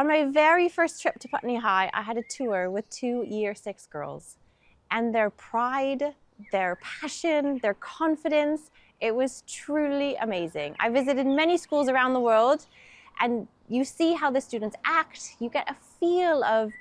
On my very first trip to Putney High, I had a tour with 2 Year 6 girls. And their pride, their passion, their confidence, it was truly amazing. I visited many schools around the world, and you see how the students act. You get a feel of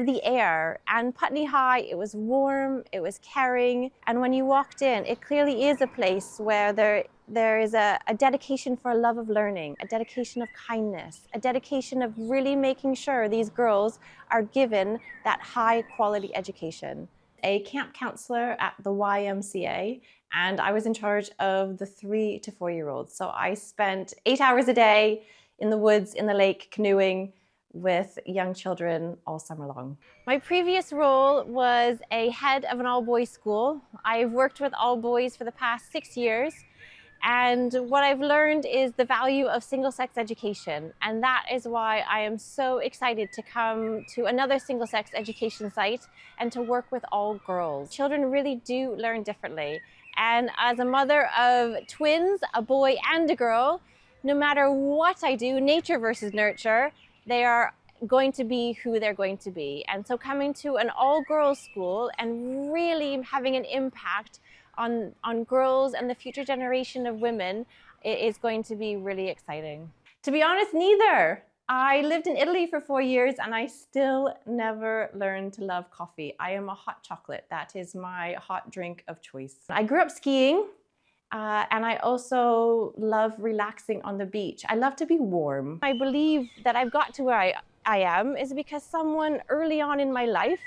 the air. And Putney High, it was warm, it was caring. And when you walked in, it clearly is a place where there is a dedication for a love of learning, a dedication of kindness, a dedication of really making sure these girls are given that high quality education. A camp counselor at the YMCA, and I was in charge of the 3 to 4-year-olds. So I spent 8 hours a day in the woods, in the lake, canoeing with young children all summer long. My previous role was a head of an all-boys school. I've worked with all boys for the past 6 years. And what I've learned is the value of single-sex education. And that is why I am so excited to come to another single-sex education site and to work with all girls. Children really do learn differently. And as a mother of twins, a boy and a girl, no matter what I do, nature versus nurture, they are going to be who they're going to be. And so coming to an all-girls school and really having an impact on girls and the future generation of women is going to be really exciting. To be honest, neither. I lived in Italy for 4 years and I still never learned to love coffee. I am a hot chocolate. That is my hot drink of choice. I grew up skiing and I also love relaxing on the beach. I love to be warm. I believe that I've got to where I am is because someone early on in my life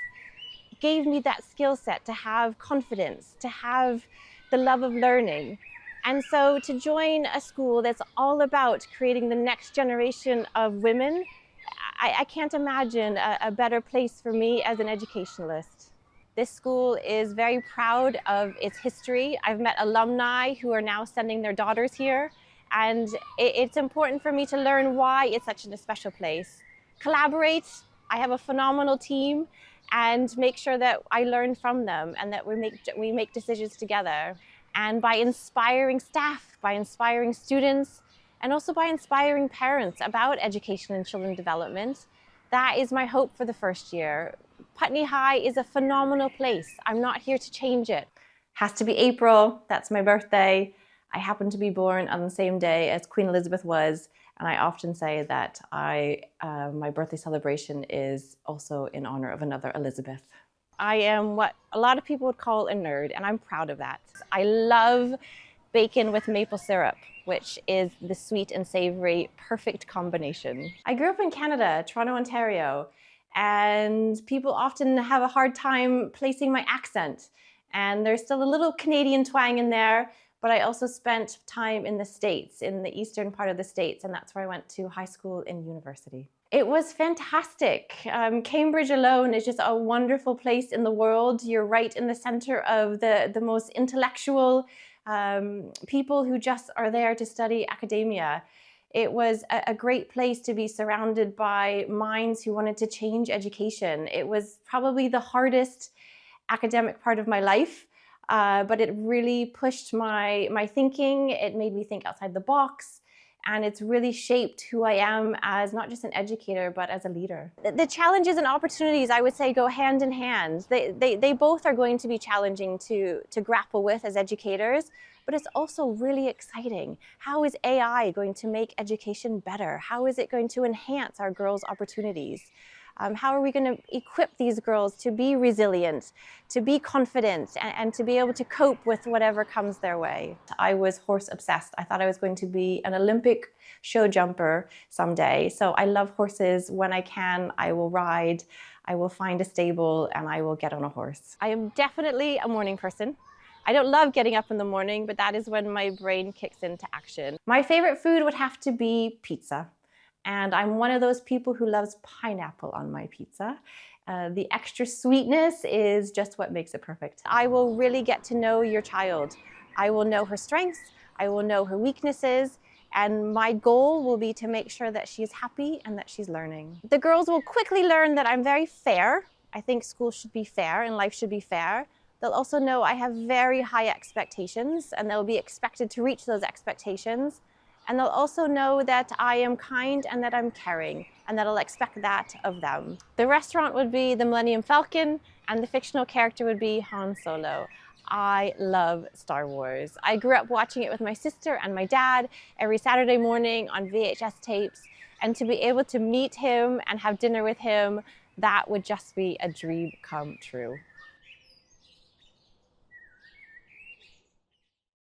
gave me that skill set to have confidence, to have the love of learning. And so to join a school that's all about creating the next generation of women, I can't imagine a better place for me as an educationalist. This school is very proud of its history. I've met alumni who are now sending their daughters here, and it's important for me to learn why it's such a special place. Collaborate. I have a phenomenal team, and make sure that I learn from them and that we make decisions together. And by inspiring staff, by inspiring students, and also by inspiring parents about education and children development, that is my hope for the first year. Putney High is a phenomenal place. I'm not here to change it. Has to be April, that's my birthday. I happen to be born on the same day as Queen Elizabeth was, and I often say that my birthday celebration is also in honor of another Elizabeth. I am what a lot of people would call a nerd, and I'm proud of that. I love bacon with maple syrup, which is the sweet and savory perfect combination. I grew up in Canada, Toronto, Ontario, and people often have a hard time placing my accent. And there's still a little Canadian twang in there, but I also spent time in the States, in the eastern part of the States, and that's where I went to high school and university. It was fantastic. Cambridge alone is just a wonderful place in the world. You're right in the center of the most intellectual people who just are there to study academia. It was a great place to be surrounded by minds who wanted to change education. It was probably the hardest academic part of my life, but it really pushed my thinking. It made me think outside the box. And it's really shaped who I am as not just an educator, but as a leader. The challenges and opportunities, I would say, go hand in hand. They both are going to be challenging to grapple with as educators, but it's also really exciting. How is AI going to make education better? How is it going to enhance our girls' opportunities? How are we going to equip these girls to be resilient, to be confident, and to be able to cope with whatever comes their way? I was horse obsessed. I thought I was going to be an Olympic show jumper someday. So I love horses. When I can, I will ride, I will find a stable, and I will get on a horse. I am definitely a morning person. I don't love getting up in the morning, but that is when my brain kicks into action. My favorite food would have to be pizza. And I'm one of those people who loves pineapple on my pizza. The extra sweetness is just what makes it perfect. I will really get to know your child. I will know her strengths, I will know her weaknesses, and my goal will be to make sure that she's happy and that she's learning. The girls will quickly learn that I'm very fair. I think school should be fair and life should be fair. They'll also know I have very high expectations and they'll be expected to reach those expectations. And they'll also know that I am kind and that I'm caring, and that I'll expect that of them. The restaurant would be the Millennium Falcon, and the fictional character would be Han Solo. I love Star Wars. I grew up watching it with my sister and my dad every Saturday morning on VHS tapes, and to be able to meet him and have dinner with him, that would just be a dream come true.